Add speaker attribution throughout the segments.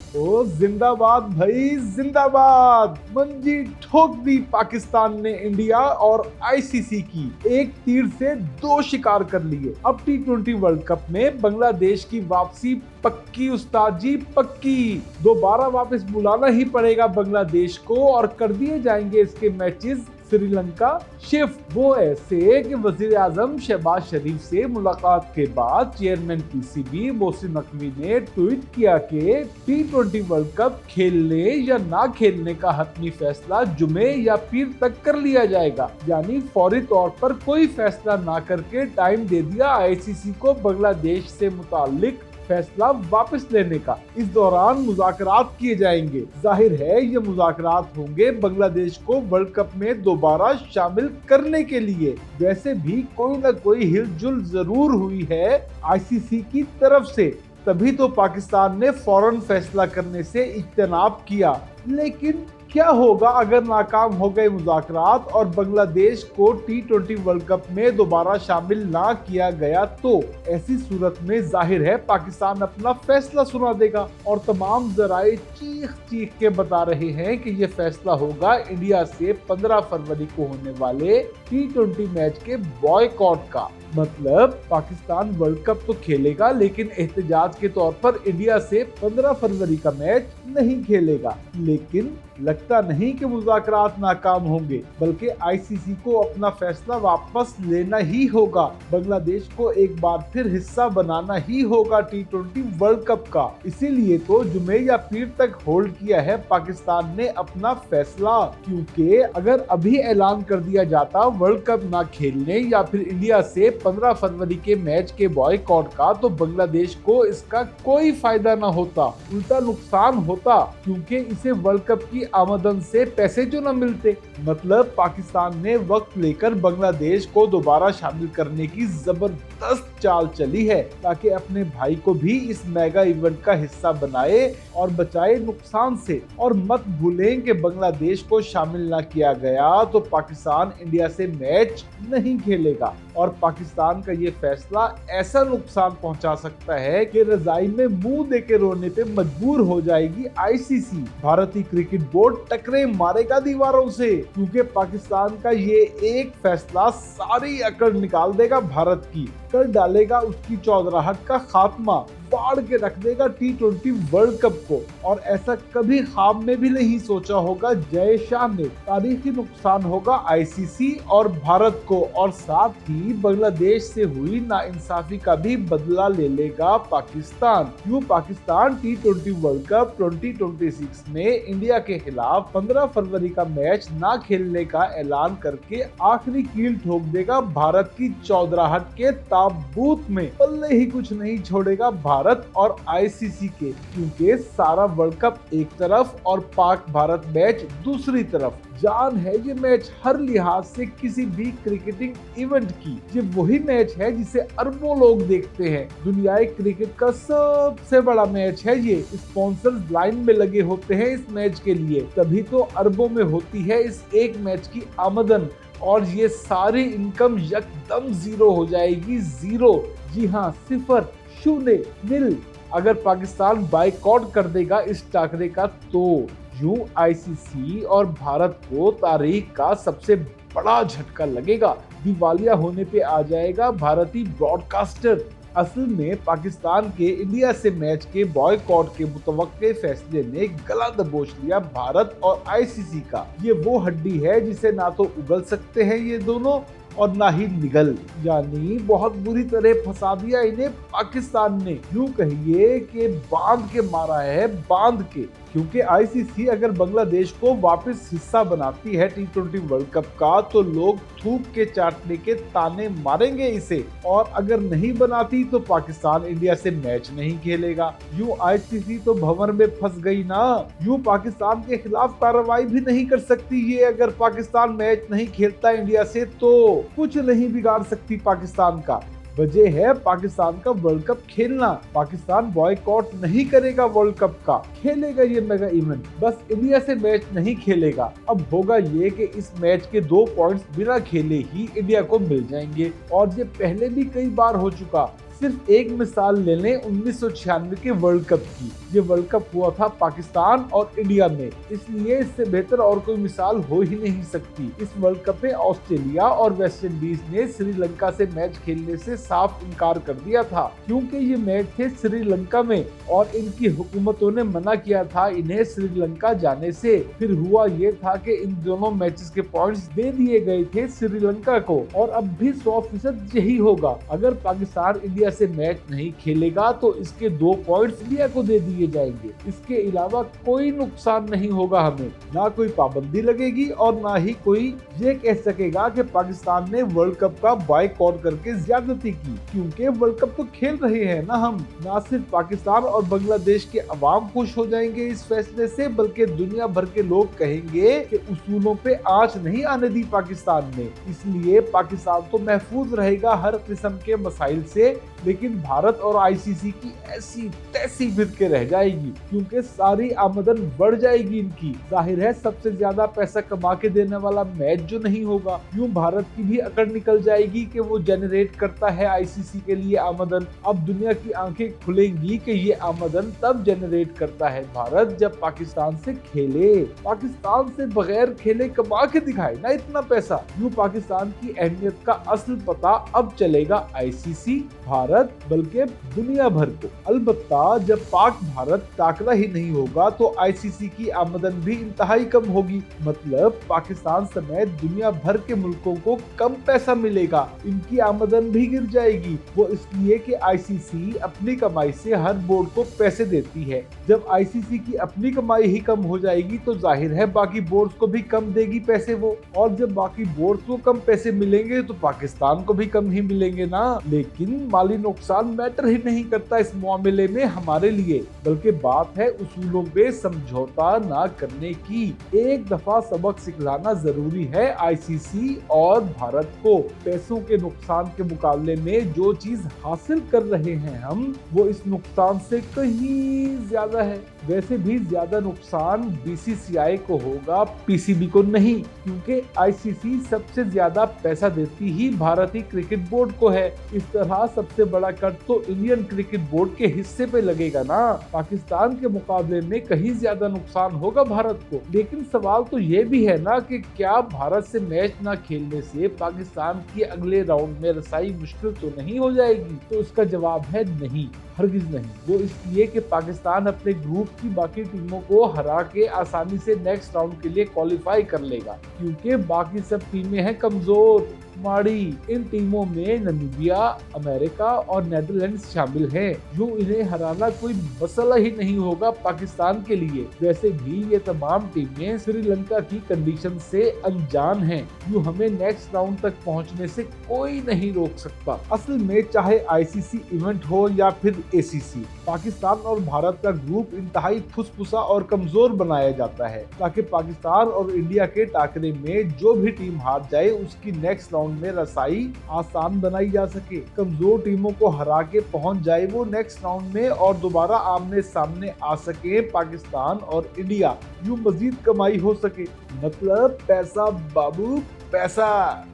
Speaker 1: ओ जिंदाबाद भाई जिंदाबाद। मंजी ठोक दी पाकिस्तान ने इंडिया और आईसीसी की। एक तीर से दो शिकार कर लिए। अब टी20 वर्ल्ड कप में बांग्लादेश की वापसी पक्की उस्ताद जी पक्की। दोबारा वापस बुलाना ही पड़ेगा बांग्लादेश को और कर दिए जाएंगे इसके मैचेस श्रीलंका शिफ्ट। वो ऐसे कि वजीर आजम शहबाज शरीफ से मुलाकात के बाद चेयरमैन पीसीबी मोहसिन नकवी ने ट्वीट किया कि टी20 वर्ल्ड कप खेलने या ना खेलने का हतमी फैसला जुमे या पीर तक कर लिया जाएगा। यानी फौरी तौर पर कोई फैसला ना करके टाइम दे दिया आईसीसी को बांग्लादेश से मुताल्लिक फैसला वापस लेने का। इस दौरान मुज़ाकरात किए जाएंगे। जाहिर है ये मुज़ाकरात होंगे बांग्लादेश को वर्ल्ड कप में दोबारा शामिल करने के लिए। वैसे भी कोई ना कोई हिलजुल जरूर हुई है आईसीसी की तरफ से, तभी तो पाकिस्तान ने फौरन फैसला करने से इज्तनाब किया। लेकिन क्या होगा अगर नाकाम हो गए मुज़ाकरात और बांग्लादेश को टी20 वर्ल्ड कप में दोबारा शामिल ना किया गया? तो ऐसी सूरत में जाहिर है पाकिस्तान अपना फैसला सुना देगा और तमाम जराए चीख चीख के बता रहे हैं कि ये फैसला होगा इंडिया से 15 फरवरी को होने वाले टी20 मैच के बॉयकॉट का। मतलब पाकिस्तान वर्ल्ड कप तो खेलेगा लेकिन एहतजाज के तौर पर इंडिया से 15 फरवरी का मैच नहीं खेलेगा। लेकिन लगता नहीं कि मुज़ाकरात नाकाम होंगे, बल्कि आईसीसी को अपना फैसला वापस लेना ही होगा। बांग्लादेश को एक बार फिर हिस्सा बनाना ही होगा टी20 वर्ल्ड कप का। इसीलिए तो जुमे या पीर तक होल्ड किया है पाकिस्तान ने अपना फैसला, क्योंकि अगर अभी ऐलान कर दिया जाता वर्ल्ड कप ना खेलने या फिर इंडिया से 15 फरवरी के मैच के बॉयकॉट का, तो बांग्लादेश को इसका कोई फायदा ना होता, उल्टा नुकसान होता, क्योंकि इसे वर्ल्ड कप की आमदन से पैसे जो न मिलते। मतलब पाकिस्तान ने वक्त लेकर बांग्लादेश को दोबारा शामिल करने की जबरदस्त चाल चली है ताकि अपने भाई को भी इस मेगा इवेंट का हिस्सा बनाए और बचाए नुकसान से। और मत भूलें कि बांग्लादेश को शामिल ना किया गया तो पाकिस्तान इंडिया से मैच नहीं खेलेगा और पाकिस्तान का ये फैसला ऐसा नुकसान पहुंचा सकता है कि रजाई में मुंह देके रोने पे मजबूर हो जाएगी आईसीसी। भारतीय क्रिकेट बोर्ड टकरे मारेगा दीवारों से, क्योंकि पाकिस्तान का ये एक फैसला सारी अकड़ निकाल देगा भारत की, कर डालेगा उसकी चौधराहट का खात्मा, फाड़ के रख देगा टी20 वर्ल्ड कप को। और ऐसा कभी ख्वाब में भी नहीं सोचा होगा जय शाह ने। तारीखी नुकसान होगा आईसीसी और भारत को, और साथ ही बांग्लादेश से हुई नाइंसाफी का भी बदला ले लेगा पाकिस्तान। यूं पाकिस्तान टी20 वर्ल्ड कप 2026 में इंडिया के खिलाफ 15 फरवरी का मैच ना खेलने का ऐलान करके आखिरी कील ठोक देगा भारत की चौधराहट के ताबूत में। पल्ले ही कुछ नहीं छोड़ेगा भारत और आईसीसी के, क्योंकि सारा वर्ल्ड कप एक तरफ और पाक भारत मैच दूसरी तरफ। जान है ये मैच हर लिहाज से किसी भी क्रिकेटिंग इवेंट की। ये वही मैच है जिसे अरबों लोग देखते हैं। दुनियाई क्रिकेट का सबसे बड़ा मैच है ये। स्पॉन्सर्स लाइन में लगे होते हैं इस मैच के लिए, तभी तो अरबों में होती है इस एक मैच की आमदन। और ये सारी इनकम यकदम जीरो हो जाएगी, जीरो। जी हाँ, सिफर, शून्य, नील, अगर पाकिस्तान बाइकआउट कर देगा इस टाकरे का। तो यूं आईसीसी और भारत को तारीख का सबसे बड़ा झटका लगेगा। दिवालिया होने पे आ जाएगा भारतीय ब्रॉडकास्टर। असल में पाकिस्तान के इंडिया से मैच के बॉयकॉट के मुतवक्के फैसले ने गला दबोच लिया भारत और आईसीसी का। ये वो हड्डी है जिसे ना तो उगल सकते हैं ये दोनों और ना ही निगल। यानी बहुत बुरी तरह फंसा दिया इन्हें पाकिस्तान ने। यूं कहिए कि बांध के मारा है, बांध के। क्योंकि आईसीसी अगर बांग्लादेश को वापस हिस्सा बनाती है टी20 वर्ल्ड कप का, तो लोग थूक के चाटने के ताने मारेंगे इसे। और अगर नहीं बनाती तो पाकिस्तान इंडिया से मैच नहीं खेलेगा। यूं आईसीसी तो भंवर में फंस गई ना। यूं पाकिस्तान के खिलाफ कार्रवाई भी नहीं कर सकती ये। अगर पाकिस्तान मैच नहीं खेलता इंडिया से तो कुछ नहीं बिगाड़ सकती पाकिस्तान का। वजह है पाकिस्तान का वर्ल्ड कप खेलना। पाकिस्तान बॉयकॉट नहीं करेगा वर्ल्ड कप का, खेलेगा ये मेगा इवेंट, बस इंडिया से मैच नहीं खेलेगा। अब होगा ये कि इस मैच के 2 पॉइंट्स बिना खेले ही इंडिया को मिल जाएंगे, और ये पहले भी कई बार हो चुका। सिर्फ एक मिसाल ले लें 1996 के वर्ल्ड कप की। ये वर्ल्ड कप हुआ था पाकिस्तान और इंडिया में, इसलिए इससे बेहतर और कोई मिसाल हो ही नहीं सकती। इस वर्ल्ड कप में ऑस्ट्रेलिया और वेस्ट इंडीज ने श्रीलंका से मैच खेलने से साफ इनकार कर दिया था, क्योंकि ये मैच थे श्रीलंका में और इनकी हुकूमतों ने मना किया था इन्हें श्रीलंका जाने से। फिर हुआ ये था कि इन दोनों मैचेस के पॉइंट्स दे दिए गए थे श्रीलंका को, और अब भी 100% यही होगा। अगर पाकिस्तान इंडिया से मैच नहीं खेलेगा तो इसके 2 पॉइंट्स इंडिया को दे दिए जाएंगे। इसके अलावा कोई नुकसान नहीं होगा हमें, ना कोई पाबंदी लगेगी और ना ही कोई ये कह सकेगा कि पाकिस्तान ने वर्ल्ड कप का बॉयकॉट करके ज्यादती की, क्योंकि वर्ल्ड कप तो खेल रहे हैं ना हम। ना सिर्फ पाकिस्तान और बांग्लादेश के अवाम खुश हो जाएंगे इस फैसले से, बल्कि दुनिया भर के लोग कहेंगे कि उसूलों पे आंच नहीं आने दी पाकिस्तान ने। इसलिए पाकिस्तान तो महफूज रहेगा हर किस्म के मसाइल से, लेकिन भारत और आईसीसी की ऐसी तैसी भिड़ के रह जाएगी, क्योंकि सारी आमदन बढ़ जाएगी इनकी। जाहिर है सबसे ज्यादा पैसा कमा के देने वाला मैच जो नहीं होगा, यूं भारत की भी अकड़ निकल जाएगी कि वो जनरेट करता है आईसीसी के लिए आमदन। अब दुनिया की आंखें खुलेंगी कि ये आमदन तब जनरेट करता है भारत जब पाकिस्तान से खेले। पाकिस्तान से बगैर खेले कमा के दिखाए ना इतना पैसा। यूं पाकिस्तान की अहमियत का असल पता अब चलेगा आईसीसी, भारत, बल्कि दुनिया भर को। अलबत्ता जब पाक भारत टाकरा ही नहीं होगा तो आईसीसी की आमदन भी इंतहाई कम होगी। मतलब पाकिस्तान समेत दुनिया भर के मुल्कों को कम पैसा मिलेगा, इनकी आमदन भी गिर जाएगी। वो इसलिए कि आईसीसी अपनी कमाई से हर बोर्ड को पैसे देती है। जब आईसीसी की अपनी कमाई ही कम हो जाएगी तो जाहिर है बाकी बोर्ड्स को भी कम देगी पैसे वो, और जब बाकी बोर्ड्स को कम पैसे मिलेंगे तो पाकिस्तान को भी कम ही मिलेंगे ना। लेकिन माली नुकसान मैटर ही नहीं करता इस मामले में हमारे लिए, बल्कि बात है उसूलों पे समझौता ना करने की। एक दफा सबक सिखलाना जरूरी है आईसीसी और भारत को। पैसों के नुकसान के मुकाबले में जो चीज हासिल कर रहे हैं हम, वो इस नुकसान से कहीं ज्यादा है। वैसे भी ज्यादा नुकसान बीसीसीआई को होगा, पीसीबी को नहीं, क्योंकि आईसीसी सबसे ज्यादा पैसा देती ही भारतीय क्रिकेट बोर्ड को है। इस तरह सबसे बड़ा कट तो इंडियन क्रिकेट बोर्ड के हिस्से पे लगेगा ना। पाकिस्तान के मुकाबले में कहीं ज्यादा नुकसान होगा भारत को। लेकिन सवाल तो ये भी है ना कि क्या भारत से मैच ना खेलने से पाकिस्तान की अगले राउंड में रसाई मुश्किल तो नहीं हो जाएगी? तो इसका जवाब है नहीं, हरगिज नहीं। वो इसलिए कि पाकिस्तान अपने ग्रुप की बाकी टीमों को हरा के आसानी से नेक्स्ट राउंड के लिए क्वालिफाई कर लेगा, क्योंकि बाकी सब टीमें हैं कमजोर, माड़ी। इन टीमों में नामीबिया, अमेरिका और नेदरलैंड्स शामिल हैं। यूं इन्हें हराना कोई मसला ही नहीं होगा पाकिस्तान के लिए। वैसे भी ये तमाम टीमें श्रीलंका की कंडीशन से अनजान हैं। यूं हमें नेक्स्ट राउंड तक पहुंचने से कोई नहीं रोक सकता। असल में चाहे आईसीसी इवेंट हो या फिर एसीसी, पाकिस्तान और भारत का ग्रुप इंतहाई फुसफुसा और कमजोर बनाया जाता है, ताकि पाकिस्तान और इंडिया के टाकरे में जो भी टीम हार जाए उसकी नेक्स्ट राउंड में रसाई आसान बनाई जा सके। कमजोर टीमों को हरा के पहुंच जाए वो नेक्स्ट राउंड में और दोबारा आमने सामने आ सके पाकिस्तान और इंडिया। यूं मजीद कमाई हो सके। मतलब पैसा बाबू, पैसा।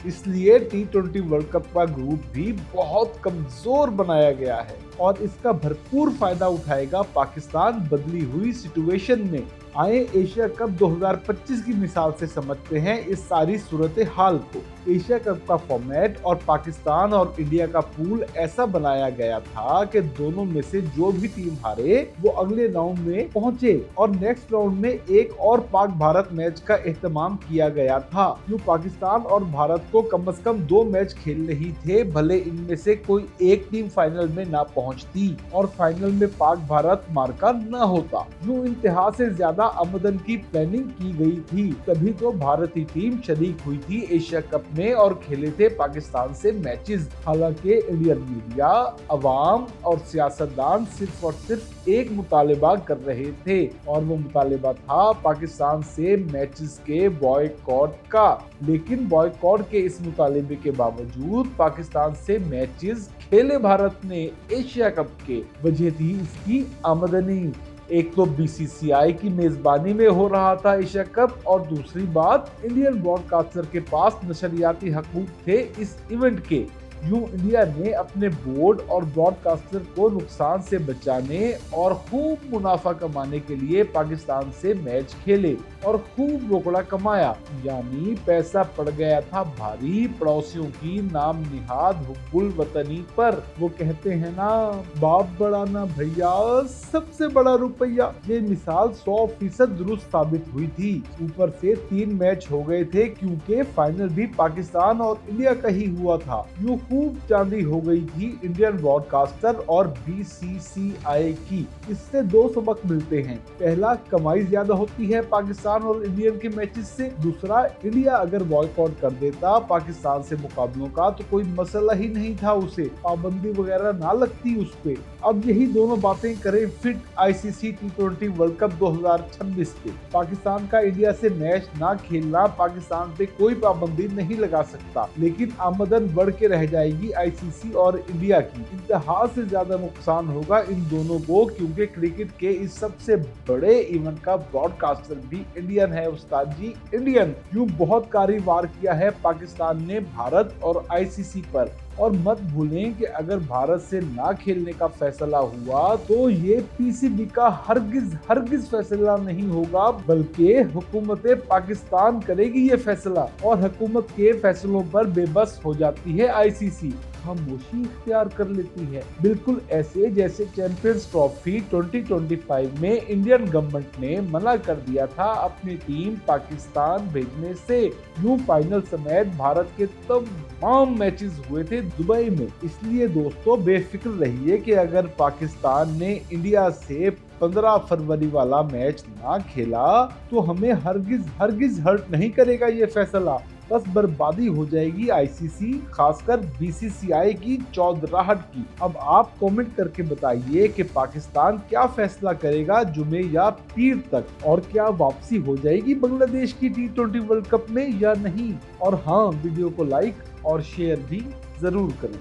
Speaker 1: इसलिए T20 वर्ल्ड कप का ग्रुप भी बहुत कमजोर बनाया गया है और इसका भरपूर फायदा उठाएगा पाकिस्तान बदली हुई सिचुएशन में। आए एशिया कप 2025 की मिसाल से समझते हैं इस सारी सूरत हाल को। एशिया कप का फॉर्मेट और पाकिस्तान और इंडिया का पूल ऐसा बनाया गया था कि दोनों में से जो भी टीम हारे वो अगले राउंड में पहुंचे, और नेक्स्ट राउंड में एक और पाक भारत मैच का एहतमाम किया गया था। जो पाकिस्तान और भारत को कम से कम 2 मैच खेलने ही थे, भले इनमें से कोई एक टीम फाइनल में ना पहुंचती और फाइनल में पाक भारत मार्का न होता। जो इंतहा से ज्यादा आमदन की प्लानिंग की गई थी, तभी तो भारतीय टीम शरीक हुई थी एशिया कप में और खेले थे पाकिस्तान से मैचेस। हालांकि इंडियन मीडिया, अवाम और सियासतदान सिर्फ और सिर्फ एक मुतालिबा कर रहे थे, और वो मुतालिबा था पाकिस्तान से मैचेस के बॉयकॉट का। लेकिन बॉयकॉट के इस मुतालिबे के बावजूद पाकिस्तान से मैचेस खेले भारत ने एशिया कप के। वजह थी इसकी आमदनी। एक तो बीसीसीआई की मेजबानी में हो रहा था एशिया कप, और दूसरी बात इंडियन ब्रॉडकास्टर के पास नशरियाती हकूक थे इस इवेंट के। यूं इंडिया ने अपने बोर्ड और ब्रॉडकास्टर को नुकसान से बचाने और खूब मुनाफा कमाने के लिए पाकिस्तान से मैच खेले और खूब रोकड़ा कमाया, यानी पैसा पड़ गया था भारी पड़ोसियों की नाम निहाद हुब्बुल वतनी पर। वो कहते हैं ना, बाप बड़ा ना भैया, सबसे बड़ा रुपया। ये मिसाल 100% दुरुस्त साबित हुई थी। ऊपर से 3 मैच हो गए थे क्योंकि फाइनल भी पाकिस्तान और इंडिया का ही हुआ था। यूं खूब चांदी हो गई थी इंडियन ब्रॉडकास्टर और बीसीसीआई की। इससे 2 सबक मिलते हैं। पहला, कमाई ज्यादा होती है पाकिस्तान और इंडियन के मैचेस से। दूसरा, इंडिया अगर बॉयकॉट कर देता पाकिस्तान से मुकाबलों का तो कोई मसला ही नहीं था, उसे पाबंदी वगैरह ना लगती उस पे। अब यही दोनों बातें करें फिट आईसीसी टी20 वर्ल्ड कप 2026 पे। पाकिस्तान का इंडिया से मैच ना खेलना पाकिस्तान पे कोई पाबंदी नहीं लगा सकता, लेकिन आमदन बढ़ के रह जाएगी आईसीसी और इंडिया की। इंतहा से ज्यादा नुकसान होगा इन दोनों को, क्योंकि क्रिकेट के इस सबसे बड़े इवेंट का ब्रॉडकास्टर भी इंडियन है उस्ताद जी, इंडियन। यूं बहुत कारी वार किया है पाकिस्तान ने भारत और आईसीसी पर। और मत भूलें कि अगर भारत से ना खेलने का फैसला हुआ तो ये पीसीबी का हरगिज फैसला नहीं होगा, बल्कि हुकूमत पाकिस्तान करेगी ये फैसला। और हुकूमत के फैसलों पर बेबस हो जाती है आईसीसी, खामोशी इख्तियार कर लेती है। बिल्कुल ऐसे जैसे चैंपियंस ट्रॉफी 2025 में इंडियन गवर्नमेंट ने मना कर दिया था अपनी टीम पाकिस्तान भेजने से। यूं फाइनल समेत भारत के तमाम मैचेस हुए थे दुबई में। इसलिए दोस्तों बेफिक्र रहिए कि अगर पाकिस्तान ने इंडिया से 15 फरवरी वाला मैच ना खेला तो हमें हरगिज हर्ट नहीं करेगा ये फैसला। बस बर्बादी हो जाएगी आईसीसी, खासकर बीसीसीआई की चौधराहट की। अब आप कमेंट करके बताइए कि पाकिस्तान क्या फैसला करेगा जुमे या पीर तक, और क्या वापसी हो जाएगी बांग्लादेश की टी20 वर्ल्ड कप में या नहीं। और हाँ, वीडियो को लाइक और शेयर भी जरूर करें।